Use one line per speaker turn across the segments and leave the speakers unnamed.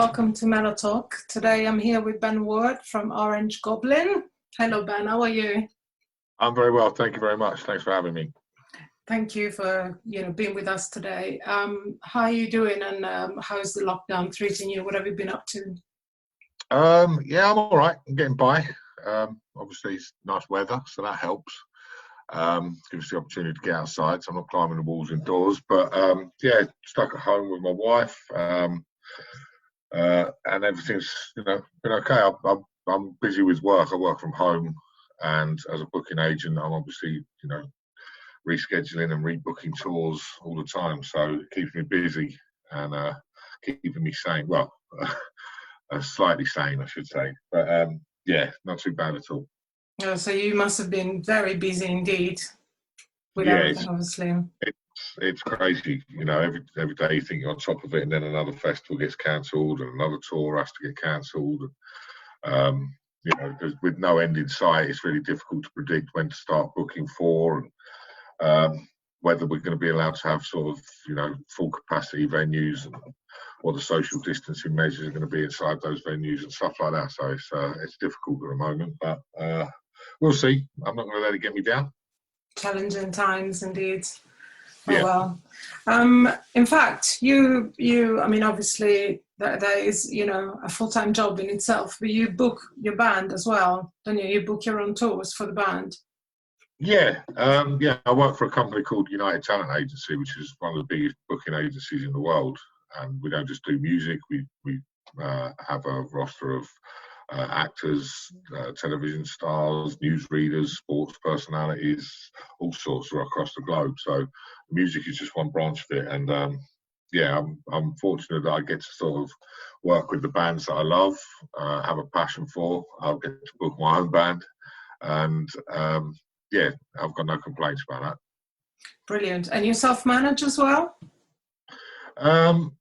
welcome to MetalTalk. Today I'm here with Ben Ward from Orange Goblin. Hello Ben, how are you?
I'm very well, thank you very much. Thanks for having me.
Thank you for being with us today. How are you doing, and how is the lockdown treating you? What have you been up to?
Yeah, I'm all right. I'm getting by. Obviously, it's nice weather, so that helps. Gives us the opportunity to get outside. So I'm not climbing the walls indoors, but yeah, stuck at home with my wife, and everything's been okay. I'm busy with work. I work from home, and as a booking agent, I'm obviously rescheduling and rebooking tours all the time. So it keeps me busy and keeping me sane. Well, slightly sane, I should say. But yeah, not too bad at all.
Oh, so you must have been very busy indeed with
Yeah,
everything, obviously.
it's crazy. Every day you think you're on top of it, and then another festival gets cancelled, and another tour has to get cancelled. With no end in sight, it's really difficult to predict when to start booking for, and whether we're going to be allowed to have sort of full capacity venues, and what the social distancing measures are going to be inside those venues and stuff like that. So it's difficult at the moment, but we'll see. I'm not going to let it get me down.
Challenging times indeed.
Yeah.
Oh well. In fact, you I mean, obviously that is a full-time job in itself, but you book your band as well, don't you? You book your own tours for the band.
Yeah, I work for a company called United Talent Agency, which is one of the biggest booking agencies in the world. And we don't just do music; we have a roster of actors, television stars, newsreaders, sports personalities, all sorts right across the globe. So music is just one branch of it, and I'm fortunate that I get to sort of work with the bands that I love, have a passion for. I'll get to book my own band, and yeah, I've got no complaints about that.
Brilliant. And you self-manage as well?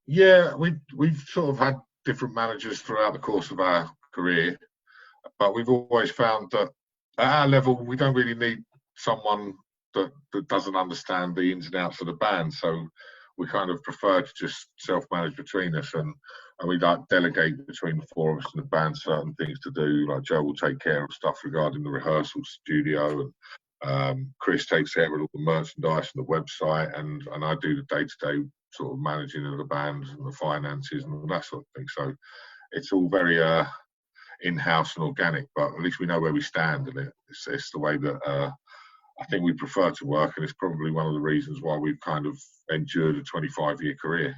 Yeah, we've sort of had different managers throughout the course of our career, but we've always found that at our level we don't really need someone that doesn't understand the ins and outs of the band. So we kind of prefer to just self-manage between us, and we like delegate between the four of us in the band certain things to do. Like Joe will take care of stuff regarding the rehearsal studio, and Chris takes care of all the merchandise and the website, and I do the day-to-day sort of managing of the band and the finances and all that sort of thing. So it's all very in-house and organic, but at least we know where we stand, and it's the way that I think we prefer to work, and it's probably one of the reasons why we've kind of endured a 25-year career.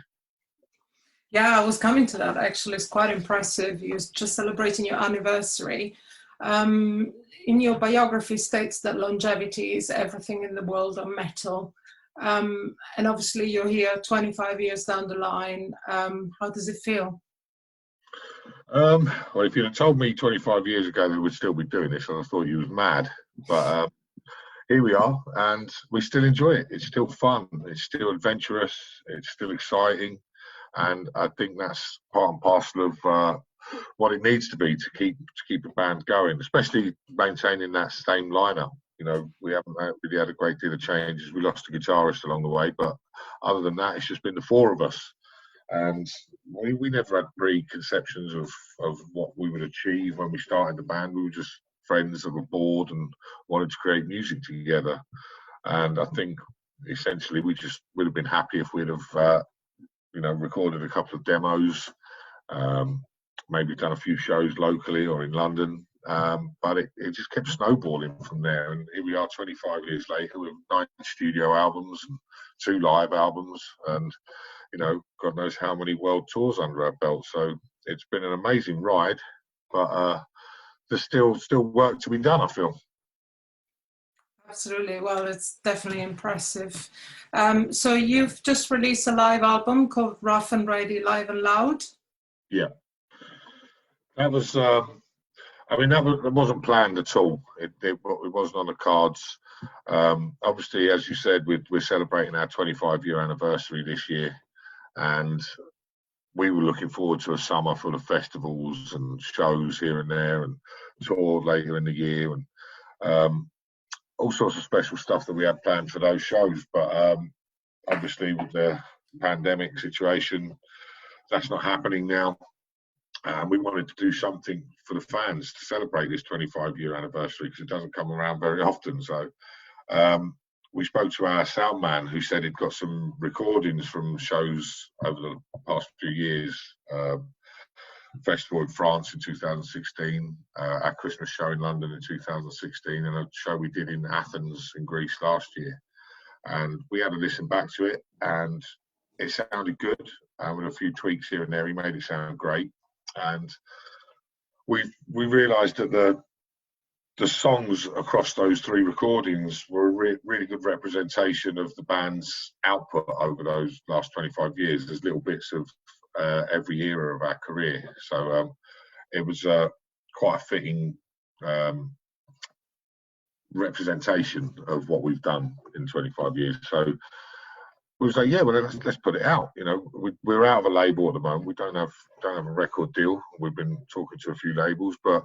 Yeah, I was coming to that actually. It's quite impressive. You're just celebrating your anniversary. In your biography states that longevity is everything in the world of metal. And obviously you're here 25 years down the line. How does it feel?
Well, if you'd have told me 25 years ago that we'd still be doing this, I'd have thought you was mad. But here we are, and we still enjoy it. It's still fun. It's still adventurous. It's still exciting. And I think that's part and parcel of what it needs to be to keep a band going, especially maintaining that same lineup. We haven't really had a great deal of changes. We lost a guitarist along the way, but other than that, it's just been the four of us. And we never had preconceptions of what we would achieve when we started the band. We were just friends that were bored and wanted to create music together. And I think essentially we just would have been happy if we'd have recorded a couple of demos, maybe done a few shows locally or in London. But it just kept snowballing from there, and here we are 25 years later with 9 studio albums and 2 live albums, and God knows how many world tours under our belt. So it's been an amazing ride, but there's still work to be done, I feel.
Absolutely. Well, it's definitely impressive. So you've just released a live album called Rough and Ready, Live and Loud.
Yeah, that was that wasn't planned at all. It wasn't on the cards. Obviously, as you said, we're celebrating our 25-year anniversary this year, and we were looking forward to a summer full of festivals and shows here and there, and tour later in the year, and all sorts of special stuff that we had planned for those shows. But obviously, with the pandemic situation, that's not happening now. And we wanted to do something for the fans to celebrate this 25-year anniversary, because it doesn't come around very often. So we spoke to our sound man, who said he'd got some recordings from shows over the past few years. Festival in France in 2016, our Christmas show in London in 2016, and a show we did in Athens in Greece last year. And we had to listen back to it, and it sounded good, with a few tweaks here and there. He made it sound great. And we realised that the songs across those 3 recordings were a really good representation of the band's output over those last 25 years. There's little bits of every era of our career, so it was quite a fitting representation of what we've done in 25 years. So we was like, yeah, well, let's put it out. You know, we're out of a label at the moment. We don't have a record deal. We've been talking to a few labels, but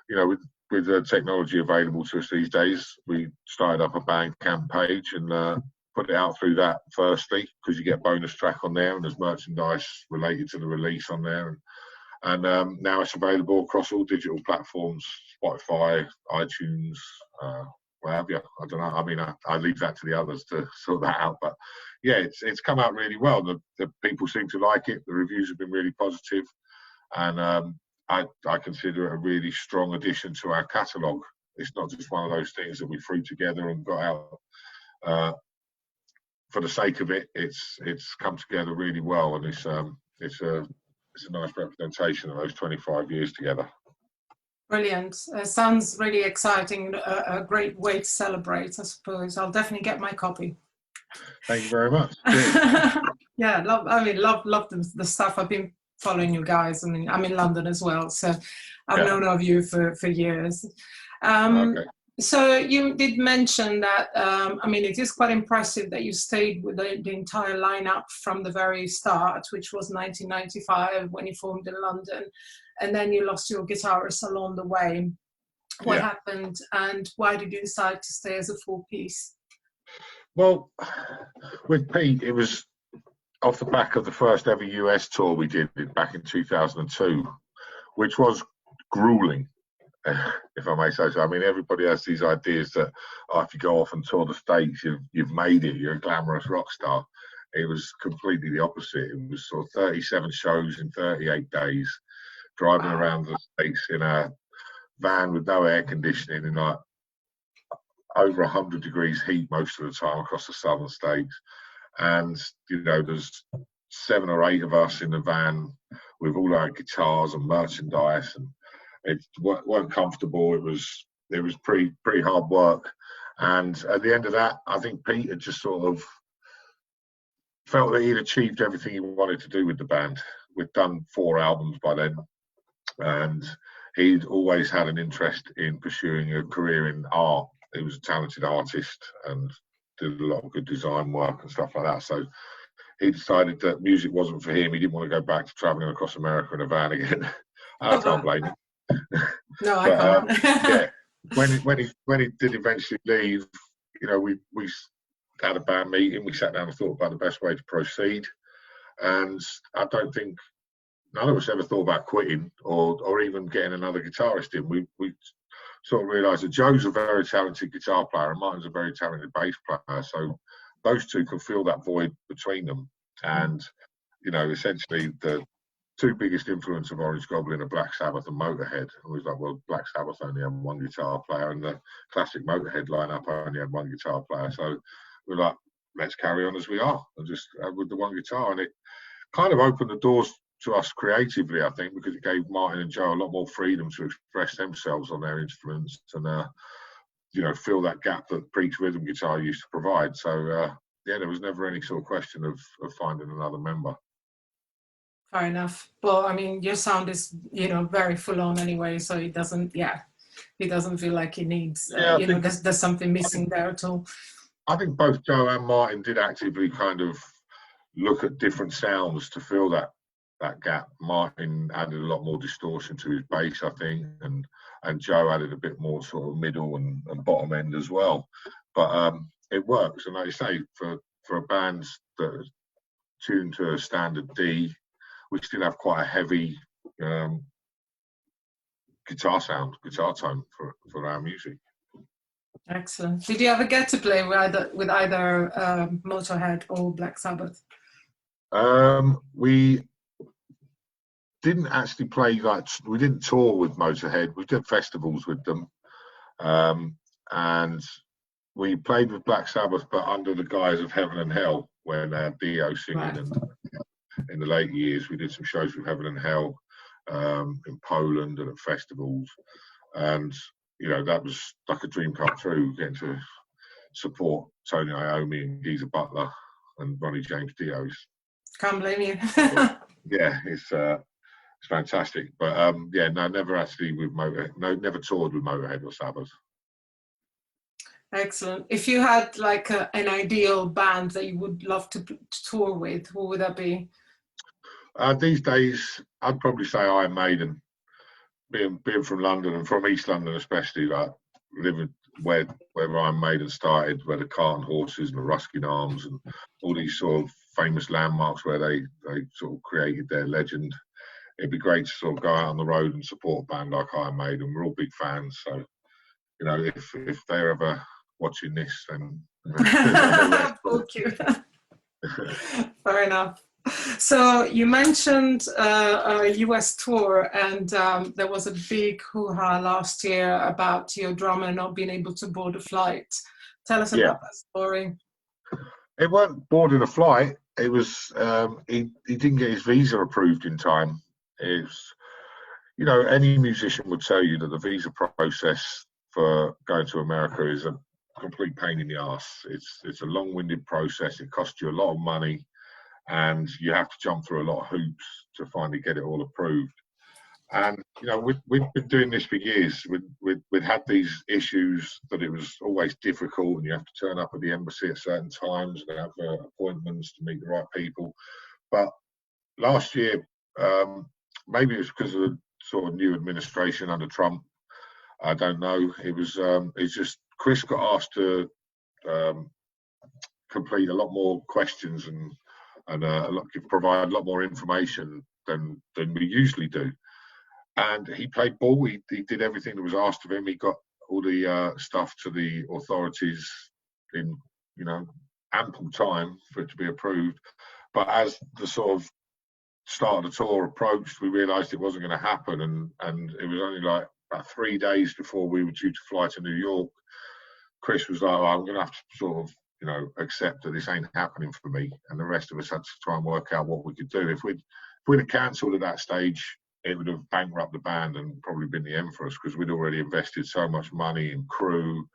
you know, with the technology available to us these days, we started up a Bandcamp page and put it out through that firstly, because you get a bonus track on there and there's merchandise related to the release on there. And now it's available across all digital platforms, Spotify, iTunes, what have you. I don't know. I mean, I leave that to the others to sort that out. But yeah, it's come out really well. The people seem to like it. The reviews have been really positive, and I consider it a really strong addition to our catalogue. It's not just one of those things that we threw together and got out for the sake of it. It's come together really well, and it's a nice representation of those 25 years together. Brilliant.
Sounds really exciting. A great way to celebrate, I suppose. I'll definitely get my copy.
Thank you very much.
Yeah, love the stuff. I've been following you guys. I mean, I'm in London as well, so I've known of you for years. Okay. So you did mention that, I mean, it is quite impressive that you stayed with the entire lineup from the very start, which was 1995 when you formed in London, and then you lost your guitarist along the way. What happened, and why did you decide to stay as a full piece?
Well, with Pete, it was off the back of the first ever US tour we did back in 2002, which was grueling, if I may say so. I mean, everybody has these ideas that if you go off and tour the States, you've made it, you're a glamorous rock star. It was completely the opposite. It was sort of 37 shows in 38 days, driving around the States in a van with no air conditioning in like over 100 degrees heat most of the time across the southern states. And, you know, there's 7 or 8 of us in the van with all our guitars and merchandise, and it weren't comfortable. It was pretty hard work. And at the end of that, I think Pete had just sort of felt that he'd achieved everything he wanted to do with the band. We'd done 4 albums by then, and he'd always had an interest in pursuing a career in art. He was a talented artist and did a lot of good design work and stuff like that. So he decided that music wasn't for him. He didn't want to go back to traveling across America in a van again. I can't blame him.
No, I can't.
Yeah, when he did eventually leave, you know, we had a band meeting. We sat down and thought about the best way to proceed. And I don't think none of us ever thought about quitting or even getting another guitarist in. We sort of realised that Joe's a very talented guitar player and Martin's a very talented bass player. So those two can fill that void between them. And, you know, essentially the 2 biggest influence of Orange Goblin are Black Sabbath and Motorhead. And we was like, well, Black Sabbath only had 1 guitar player and the classic Motorhead lineup only had 1 guitar player. So we're like, let's carry on as we are and just with the 1 guitar. And it kind of opened the doors to us creatively, I think, because it gave Martin and Joe a lot more freedom to express themselves on their instruments and, you know, fill that gap that Preach rhythm guitar used to provide. So, yeah, there was never any sort of question of finding another member.
Fair enough. Well, I mean, your sound is, you know, very full on anyway, so it doesn't feel like he needs, you know, there's something missing there at all.
I think both Joe and Martin did actively kind of look at different sounds to fill that gap. Martin added a lot more distortion to his bass, I think, and Joe added a bit more sort of middle and bottom end as well. But it works, and like you say, for a band that is tuned to a standard D, we still have quite a heavy guitar sound, guitar tone for our music.
Excellent. Did you ever get to play with either Motorhead or Black Sabbath?
We didn't actually play, like, we didn't tour with Motorhead. We did festivals with them, and we played with Black Sabbath, but under the guise of Heaven and Hell, when Dio singing. Right. And in the late years, we did some shows with Heaven and Hell in Poland and at festivals, and you know, that was like a dream come true, getting to support Tony Iommi and Geezer Butler and Ronnie James Dio.
Can't blame you.
Yeah, it's fantastic. But yeah, no, never actually with Motorhead. No, never toured with Motorhead or Sabbath.
Excellent. If you had like an ideal band that you would love to tour with, who would that be?
These days, I'd probably say Iron Maiden. Being from London and from East London especially, like living where Iron Maiden started, where the Cart and Horses and the Ruskin Arms and all these sort of famous landmarks where they sort of created their legend. It'd be great to sort of go out on the road and support a band like Iron Maiden. We're all big fans, so you know, if they're ever watching this, then
thank you. Fair enough. So you mentioned a US tour, and there was a big hoo-ha last year about your drummer not being able to board a flight. Tell us about that story.
It wasn't boarding a flight. It was he didn't get his visa approved in time. It's, you know, any musician would tell you that the visa process for going to America is a complete pain in the ass. It's a long-winded process. It costs you a lot of money, and you have to jump through a lot of hoops to finally get it all approved. And you know, we've been doing this for years. We'd had these issues that it was always difficult, and you have to turn up at the embassy at certain times and have appointments to meet the right people. But last year, maybe it was because of the sort of new administration under Trump, I don't know. It was it's just Chris got asked to complete a lot more questions and provide a lot more information than we usually do. And he played ball. He did everything that was asked of him. He got all the stuff to the authorities in, you know, ample time for it to be approved. But as the sort of start of the tour approached, we realised it wasn't going to happen, and it was only like about 3 days before we were due to fly to New York. Chris was like, oh, I'm going to have to sort of, you know, accept that this ain't happening for me, and the rest of us had to try and work out what we could do. If we'd have cancelled at that stage, it would have bankrupted the band and probably been the end for us, because we'd already invested so much money in crew,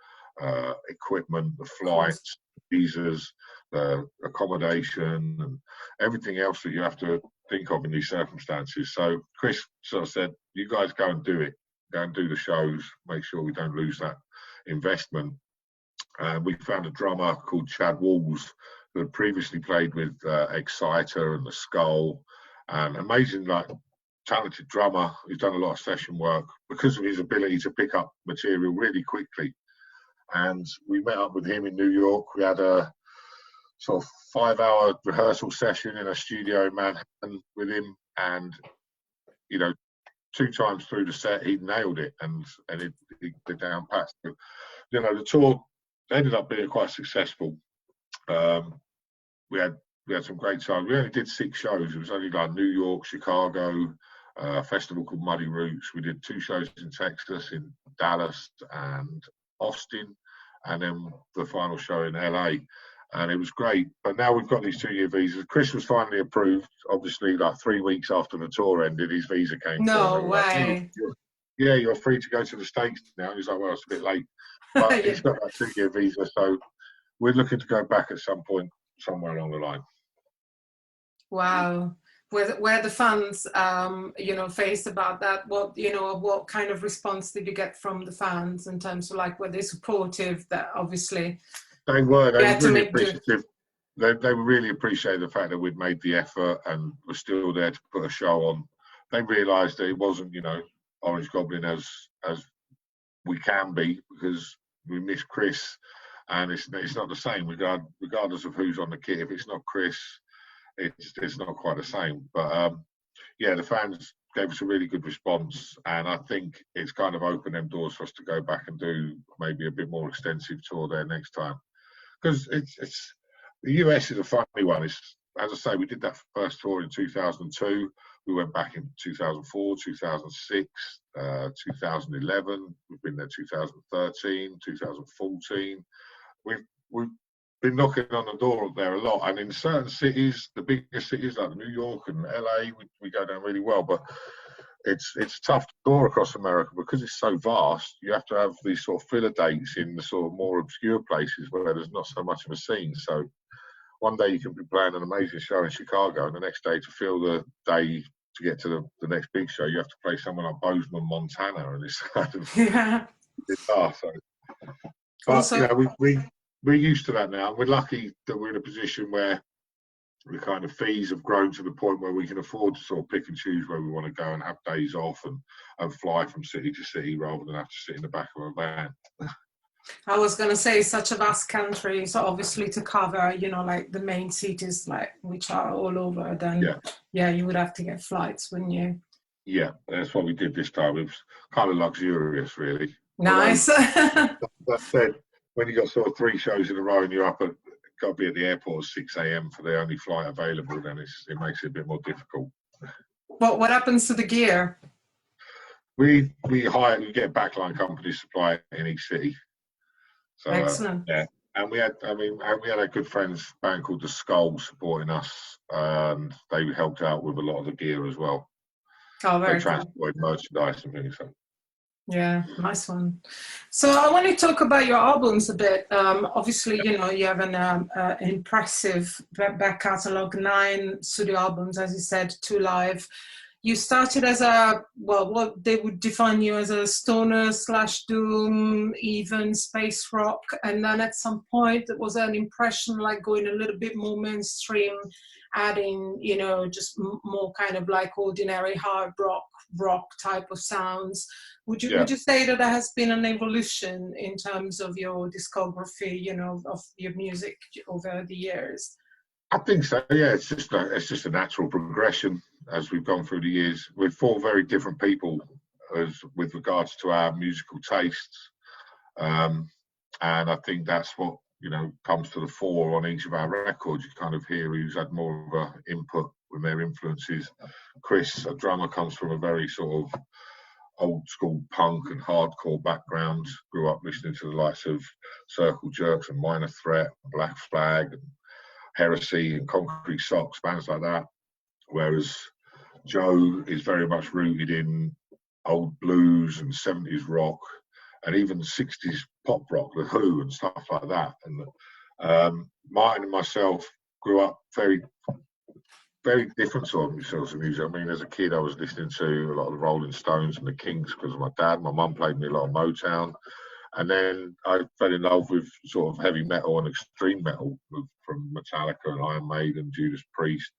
equipment, the flights, visas, accommodation, and everything else that you have to think of in these circumstances. So Chris sort of said, you guys go and do it. Go and do the shows. Make sure we don't lose that investment. We found a drummer called Chad Walls, who had previously played with Exciter and the Skull, and amazing, like, talented drummer who's done a lot of session work because of his ability to pick up material really quickly. And we met up with him in New York. We had a sort of 5-hour rehearsal session in a studio in Manhattan with him, and you know, 2 times through the set he nailed it, and it down pat. So, you know, the tour ended up being quite successful. We had some great times. We only did 6 shows. It was only like New York, Chicago, a festival called Muddy Roots. We did 2 shows in Texas, in Dallas and Austin, and then the final show in LA. And it was great. But now we've got these 2-year visas. Chris was finally approved, obviously, like 3 weeks after the tour ended, his visa came.
No way.
Like, yeah, you're free to go to the States now. And he's like, well, it's a bit late. But he's got that 2-year visa, so we're looking to go back at some point, somewhere along the line.
Wow. Where the fans, you know, faced about that, what kind of response did you get from the fans in terms of, like, were they supportive? That obviously
they were really appreciative. They really appreciated the fact that we'd made the effort and were still there to put a show on. They realised that it wasn't, you know, Orange Goblin as we can be, because we miss Chris, and it's not the same regardless of who's on the kit. If it's not Chris, it's not quite the same. But yeah, the fans gave us a really good response, and I think it's kind of opened them doors for us to go back and do maybe a bit more extensive tour there next time. Because it's the US is a funny one. It's, as I say, we did that first tour in 2002. We went back in 2004, 2006, 2011. We've been there 2013, 2014. We've been knocking on the door up there a lot, and in certain cities, the bigger cities like New York and LA, we go down really well. But it's tough to tour across America because it's so vast. You have to have these sort of filler dates in the sort of more obscure places where there's not so much of a scene. So one day you can be playing an amazing show in Chicago, and the next day to fill the day to get to the next big show, you have to play somewhere like Bozeman, Montana, and it's kind of bizarre. So, but
Also,
you know, we're used to that now. We're lucky that we're in a position where the kind of fees have grown to the point where we can afford to sort of pick and choose where we want to go and have days off and fly from city to city rather than have to sit in the back of a van.
I was going to say, such a vast country, so obviously to cover, you know, like the main cities, like which are all over, then yeah, you would have to get flights, wouldn't you?
Yeah, that's what we did this time. It was kind of luxurious, really.
Nice.
That said, when you got sort of 3 shows in a row and you're up at, got to be at the airport at 6 a.m. for the only flight available, then it makes it a bit more difficult.
But what happens to the gear?
We get backline companies supply it in each city. So
Excellent.
yeah, and we had a good friends band called The Skull supporting us, and they helped out with a lot of the gear as well.
Oh, very
they transported merchandise and things. So.
Yeah, nice one. So I want to talk about your albums a bit. Obviously, you know, you have an impressive back catalogue, 9 studio albums, as you said, 2 live. You started as what they would define you as a stoner / doom, even space rock. And then at some point there was an impression like going a little bit more mainstream, adding, you know, just more kind of like ordinary hard rock type of sounds. Would you say that there has been an evolution in terms of your discography, you know, of your music over the years?
I think so. Yeah, it's just a natural progression as we've gone through the years. We're 4 very different people with regards to our musical tastes, and I think that's what, you know, comes to the fore on each of our records. You kind of hear who's had more of an input with their influences. Chris, a drummer, comes from a very sort of old school punk and hardcore background. Grew up listening to the likes of Circle Jerks and Minor Threat, Black Flag, and Heresy and Concrete Socks, bands like that. Whereas Joe is very much rooted in old blues and 70s rock and even 60s pop rock, The Who and stuff like that. And Martin and myself grew up very, very different sorts of music. I mean, as a kid, I was listening to a lot of the Rolling Stones and the Kinks because of my dad. My mum played me a lot of Motown. And then I fell in love with sort of heavy metal and extreme metal from Metallica and Iron Maiden, Judas Priest,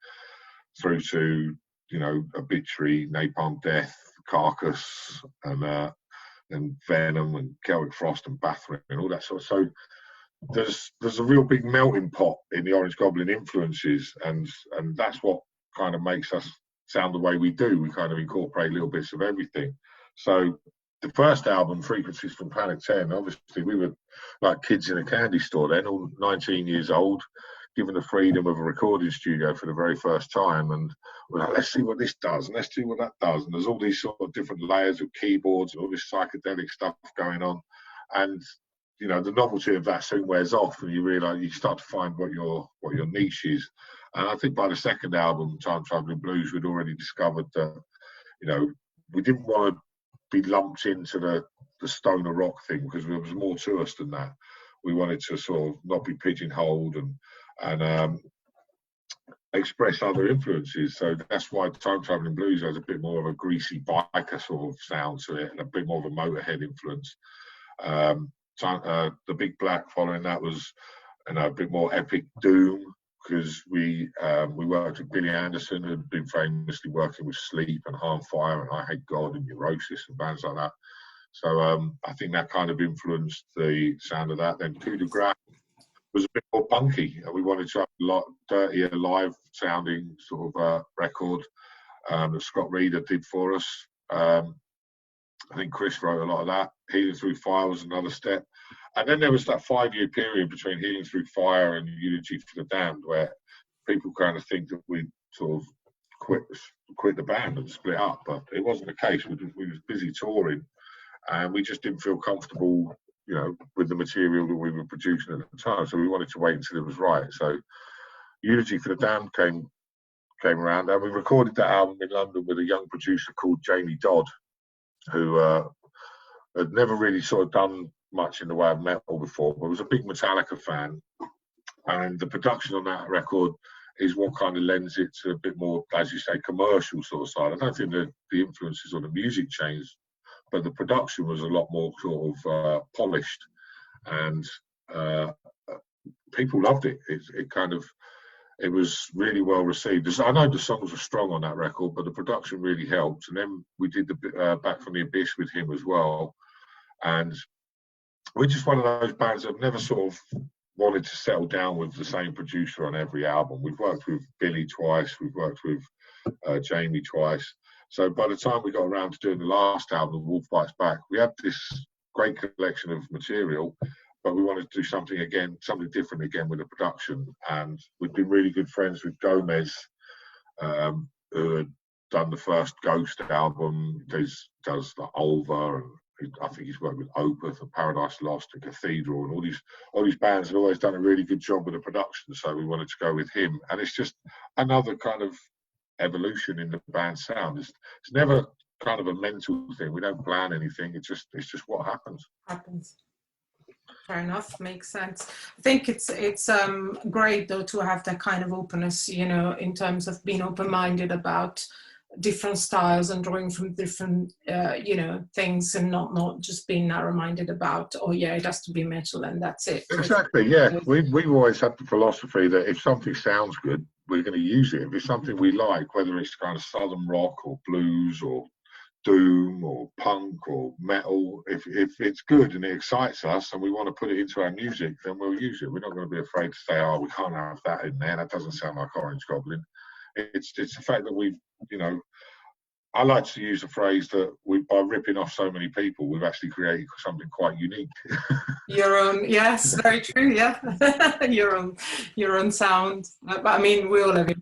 through to, you know, Obituary, Napalm Death, Carcass, and Venom and Celtic Frost and Bathory and all that sort of. So there's a real big melting pot in the Orange Goblin influences, and that's what kind of makes us sound the way we do. We kind of incorporate little bits of everything. So the first album, Frequencies from Planet 10, obviously we were like kids in a candy store then, all 19 years old, given the freedom of a recording studio for the very first time. And we're like, let's see what this does, and let's see what that does. And there's all these sort of different layers of keyboards and all this psychedelic stuff going on. And, you know, the novelty of that soon wears off, and you realise, you start to find what your niche is. And I think by the second album, Time Traveling Blues, we'd already discovered that, you know, we didn't want to be lumped into the stoner rock thing, because there was more to us than that. We wanted to sort of not be pigeonholed and express other influences. So that's why Time Traveling Blues has a bit more of a greasy biker sort of sound to it, and a bit more of a Motorhead influence. The Big Black following that was, you know, a bit more epic doom, because we worked with Billy Anderson, who'd been famously working with Sleep and Harmfire and I Hate God and Neurosis and bands like that. So I think that kind of influenced the sound of that. Then Coup de Grace was a bit more punky, and we wanted to have a lot dirtier live sounding sort of record. that Scott Reeder did for us. I think Chris wrote a lot of that. Healing Through Fire was another step. And then there was that 5-year period between Healing Through Fire and Eulogy for the Damned, where people kind of think that we sort of quit the band and split up, but it wasn't the case. We was busy touring, and we just didn't feel comfortable, you know, with the material that we were producing at the time. So we wanted to wait until it was right. So Eulogy for the Damned came around, and we recorded that album in London with a young producer called Jamie Dodd, who had never really sort of done much in the way of metal before, but was a big Metallica fan. And the production on that record is what kind of lends it to a bit more, as you say, commercial sort of side. I don't think the influences on the music changed, but the production was a lot more sort of polished, and people loved it. It was really well received. I know the songs were strong on that record, but the production really helped. And then we did the Back from the Abyss with him as well. And we're just one of those bands that have never sort of wanted to settle down with the same producer on every album. We've worked with Billy twice, we've worked with Jamie twice. So by the time we got around to doing the last album, The Wolf Bites Back, we had this great collection of material, but we wanted to do something different again with the production. And we've been really good friends with Gomez, who had done the first Ghost album. He does the Ulva, and I think he's worked with Opeth and Paradise Lost and Cathedral, and all these bands have always done a really good job with the production. So we wanted to go with him, and it's just another kind of evolution in the band sound. It's never kind of a mental thing. We don't plan anything. It's just what happens.
Fair enough, makes sense. I think it's great though to have that kind of openness, you know, in terms of being open-minded about different styles and drawing from different you know, things, and not just being narrow-minded about, oh yeah, it has to be metal and that's it.
Exactly, yeah. We've always had the philosophy that if something sounds good, we're going to use it. If it's something we like, whether it's kind of southern rock or blues or doom or punk or metal, if it's good and it excites us and we want to put it into our music, then we'll use it. We're not going to be afraid to say, oh, we can't have that in there, that doesn't sound like Orange Goblin. It's the fact that we've, you know, I like to use the phrase that by ripping off so many people, we've actually created something quite unique.
Your own, yes, very true, yeah. your own sound. But I mean, we all have it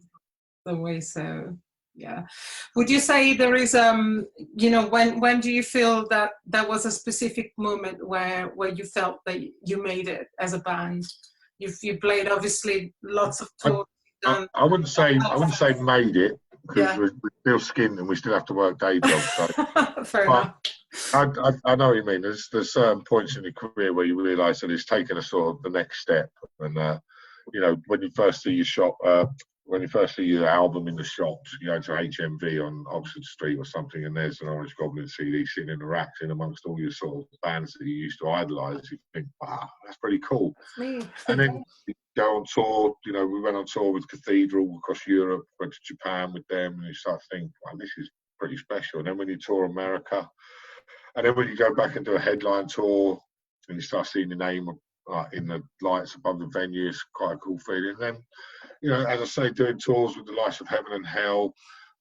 some way, so yeah. Would you say there is you know, when do you feel that there was a specific moment where you felt that you made it as a band? You played obviously lots of tours.
I wouldn't say made it, because we're still skinned and we still have to work day jobs. So.
Fair enough.
I know what you mean. There's certain points in your career where you realise that it's taken a sort of the next step, and you know, when you first see your shop. When you first see your album in the shops, you go to HMV on Oxford Street or something, and there's an Orange Goblin CD sitting in the racks in amongst all your sort of bands that you used to idolise. You think, wow, that's pretty cool. And then you go on tour. You know, we went on tour with Cathedral across Europe, went to Japan with them, and you start to think, wow, this is pretty special. And then when you tour America, and then when you go back and do a headline tour, and you start seeing your name in the lights above the venue, it's quite a cool feeling. And then, you know, as I say, doing tours with the likes of Heaven and Hell,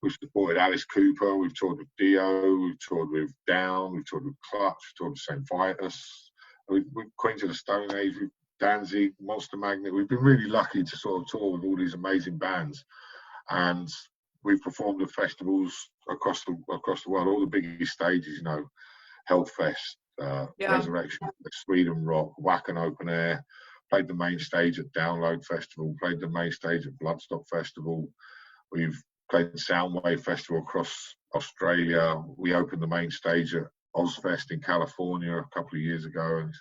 we've supported Alice Cooper, we've toured with Dio, we've toured with Down, we've toured with Clutch, we've toured with St. Vitus, we've Queens of the Stone Age, with Danzig, Monster Magnet. We've been really lucky to sort of tour with all these amazing bands, and we've performed at festivals across the world, all the biggest stages, you know, Hellfest, Resurrection, Sweden Rock, Wacken Open Air. Played the main stage at Download Festival, played the main stage at Bloodstock Festival. We've played the Soundwave Festival across Australia. We opened the main stage at Ozfest in California a couple of years ago. And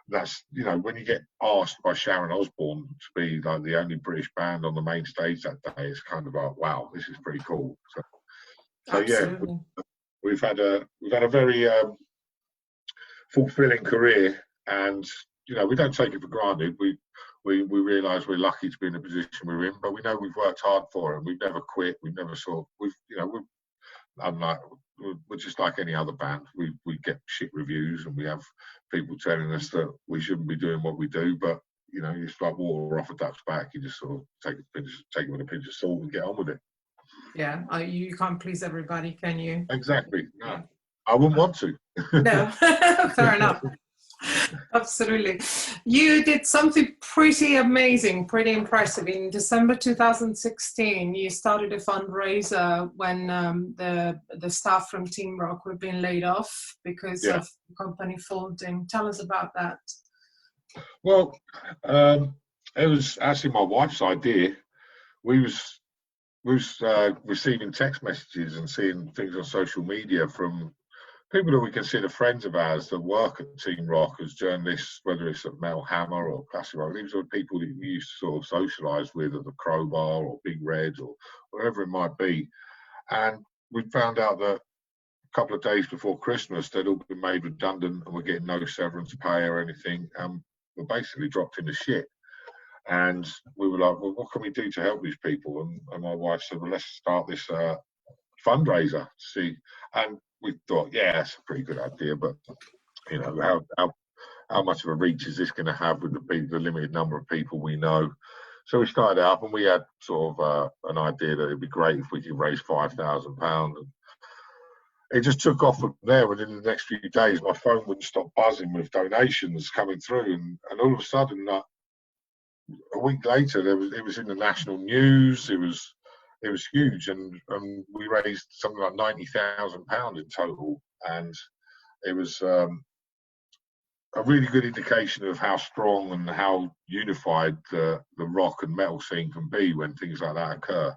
that's, you know, when you get asked by Sharon Osbourne to be like the only British band on the main stage that day, it's kind of like, wow, this is pretty cool. So yeah, we've had a very fulfilling career, and you know, we don't take it for granted. We realise we're lucky to be in the position we're in, but we know we've worked hard for it. We've never quit. We've never we're just like any other band. We get shit reviews, and we have people telling us that we shouldn't be doing what we do. But you know, it's like water off a duck's back. You just sort of take it with a pinch of salt and get on with it.
Yeah, you can't please everybody, can you?
Exactly. No,
Yeah.
I wouldn't want to.
No, fair enough. Absolutely. You did something pretty amazing, pretty impressive. In December 2016, you started a fundraiser when the staff from Team Rock were being laid off because
Yeah.
of the company folding. Tell us about that.
Well, it was actually my wife's idea. We was receiving text messages and seeing things on social media from people that we consider friends of ours that work at Team Rock as journalists, whether it's at Metal Hammer or Classic Rock. These are people that we used to sort of socialise with at the Crowbar or Big Red or wherever it might be. And we found out that a couple of days before Christmas, they'd all been made redundant and we're getting no severance pay or anything. We're basically dropped into shit. And we were like, well, what can we do to help these people? And my wife said, well, let's start this fundraiser to see. And we thought, yeah, that's a pretty good idea, but you know, how much of a reach is this going to have with the limited number of people we know? So we started out, and we had sort of an idea that it'd be great if we could raise £5,000. It just took off from there. Within the next few days, my phone wouldn't stop buzzing with donations coming through, and all of a sudden, a week later, it was in the national news. It was huge, and we raised something like £90,000 in total, and it was a really good indication of how strong and how unified the rock and metal scene can be when things like that occur.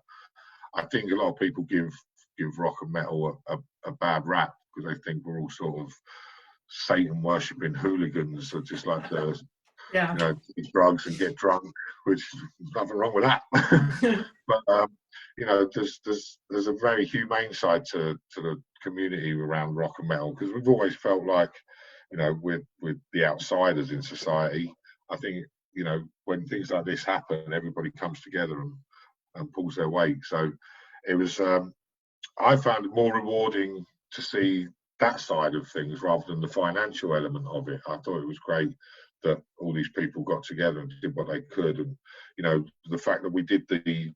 I think a lot of people give rock and metal a bad rap because they think we're all sort of Satan worshipping hooligans that just like to take drugs and get drunk, which there's nothing wrong with that. But there's a very humane side to the community around rock and metal, because we've always felt like, with the outsiders in society. I think, when things like this happen, everybody comes together and pulls their weight. So it was, I found it more rewarding to see that side of things rather than the financial element of it. I thought it was great that all these people got together and did what they could. And, the fact that we did the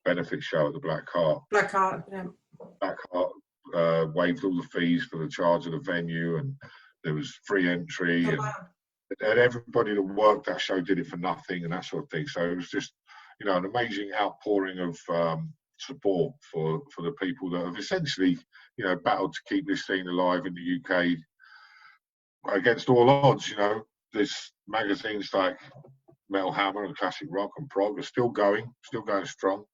benefit show at the Black Heart.
Black Heart
waived all the fees for the charge of the venue, and there was free entry. And everybody that worked that show did it for nothing and that sort of thing. So it was just, an amazing outpouring of support for the people that have essentially, battled to keep this scene alive in the UK against all odds. There's magazines like Metal Hammer and Classic Rock and Prog are still going strong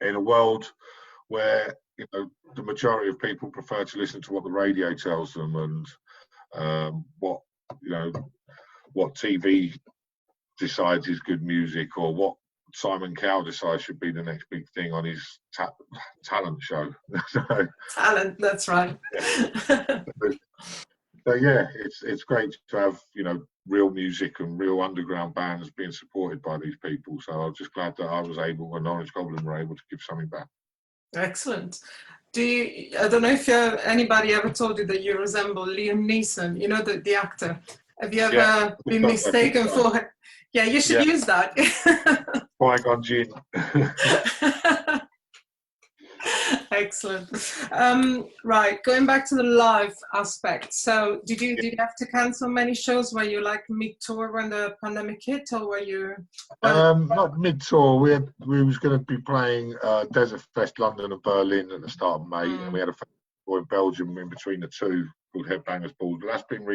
in a world where, the majority of people prefer to listen to what the radio tells them and what TV decides is good music, or what Simon Cowell decides should be the next big thing on his talent show.
Talent, that's right.
So yeah, it's great to have real music and real underground bands being supported by these people. So I'm just glad that I was able, and Orange Goblin were able to give something back.
Excellent. I don't know if anybody ever told you that you resemble Liam Neeson, the actor. Have you ever been mistaken for him? Yeah, you should use that.
Qui-Gon Jinn.
Excellent. Right, going back to the live aspect. So did you have to cancel many shows? Were you like mid-tour when the pandemic hit, or were you?
Not mid-tour. We was going to be playing Desert Fest London and Berlin at the start of May, and we had a festival in Belgium in between the two called Headbangers Ball. But that's been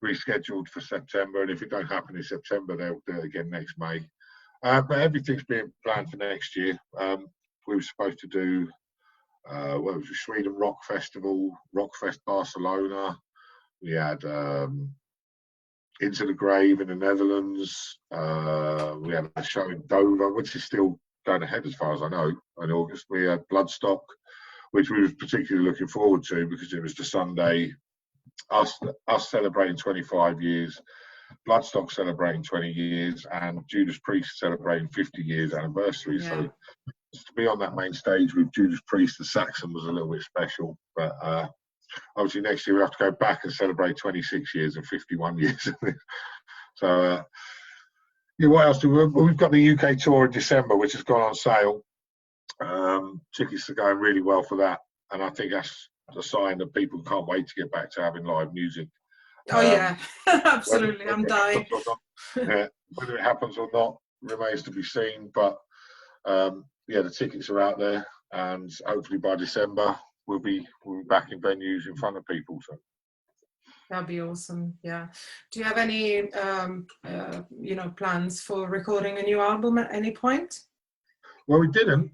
rescheduled for September, and if it don't happen in September, they'll do it again next May. But everything's being planned for next year. We were supposed to do Sweden Rock Festival, Rockfest Barcelona. We had Into the Grave in the Netherlands. We had a show in Dover, which is still going ahead as far as I know, in August. We had Bloodstock, which we were particularly looking forward to because it was the Sunday, us celebrating 25 years, Bloodstock celebrating 20 years, and Judas Priest celebrating 50 years anniversary. Yeah. So to be on that main stage with Judas Priest and Saxon was a little bit special. But obviously next year we'll have to go back and celebrate 26 years and 51 years. So what else do we've got the UK tour in December, which has gone on sale. Tickets are going really well for that, and I think that's a sign that people can't wait to get back to having live music.
Oh yeah, absolutely.
Whether
I'm
it
dying.
happens or not, whether it happens or not remains to be seen. But yeah, the tickets are out there, and hopefully by December we'll be back in venues in front of people. So
that'd be awesome. Yeah. Do you have any plans for recording a new album at any point?
well, we didn't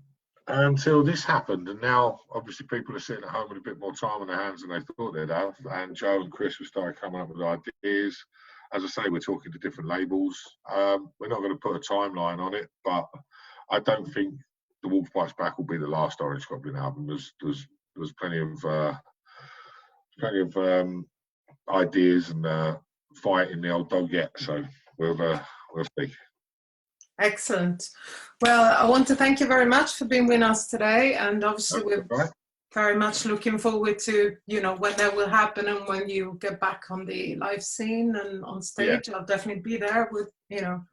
until this happened, and now obviously people are sitting at home with a bit more time on their hands than they thought they'd have. And Joe and Chris have started coming up with ideas. As I say, we're talking to different labels. We're not going to put a timeline on it, but I don't think The Wolf Bites Back will be the last Orange Goblin album. There's plenty of ideas and fight in the old dog yet. So we'll see.
Excellent. Well, I want to thank you very much for being with us today, and obviously we're very much looking forward to when that will happen and when you get back on the live scene and on stage. Yeah. I'll definitely be there with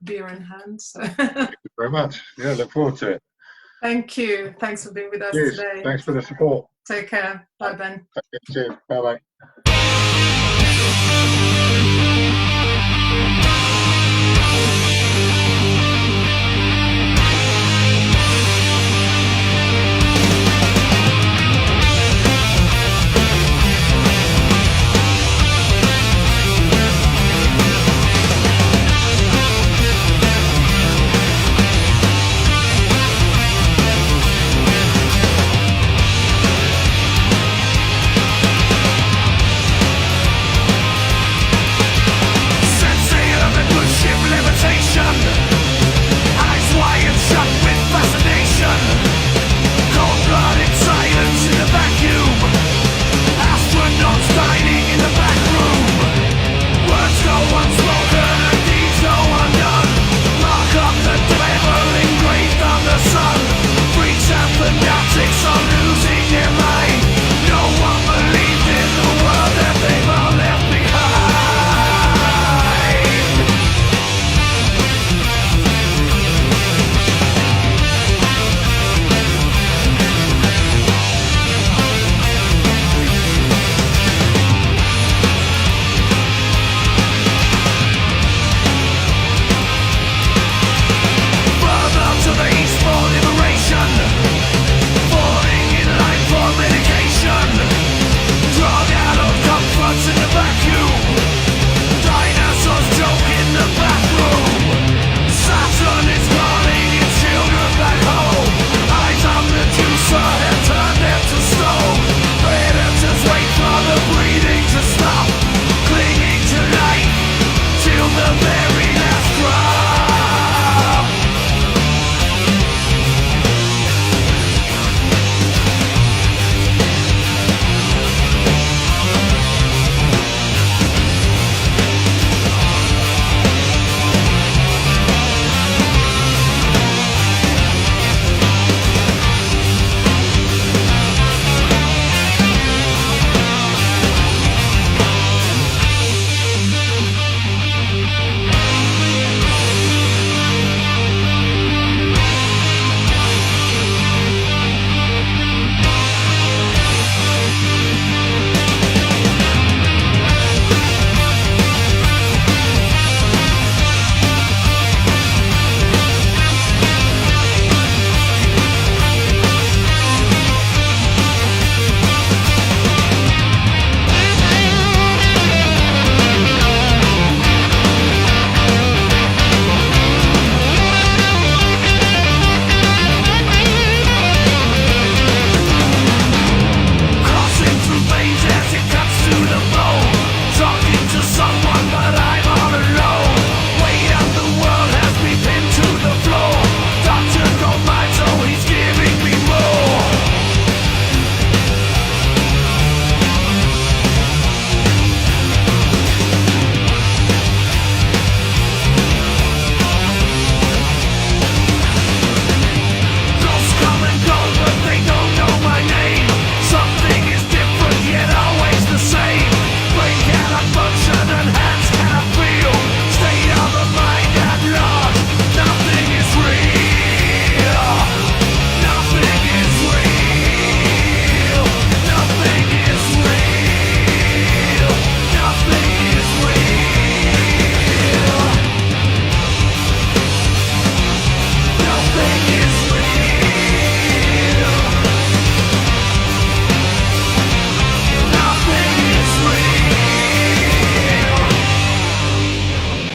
beer in hand. So.
Thank you very much. Yeah, look forward to it.
Thank you. Thanks for being with us today.
Thanks for the support.
Take care. Bye, Ben.
Cheers. Bye bye.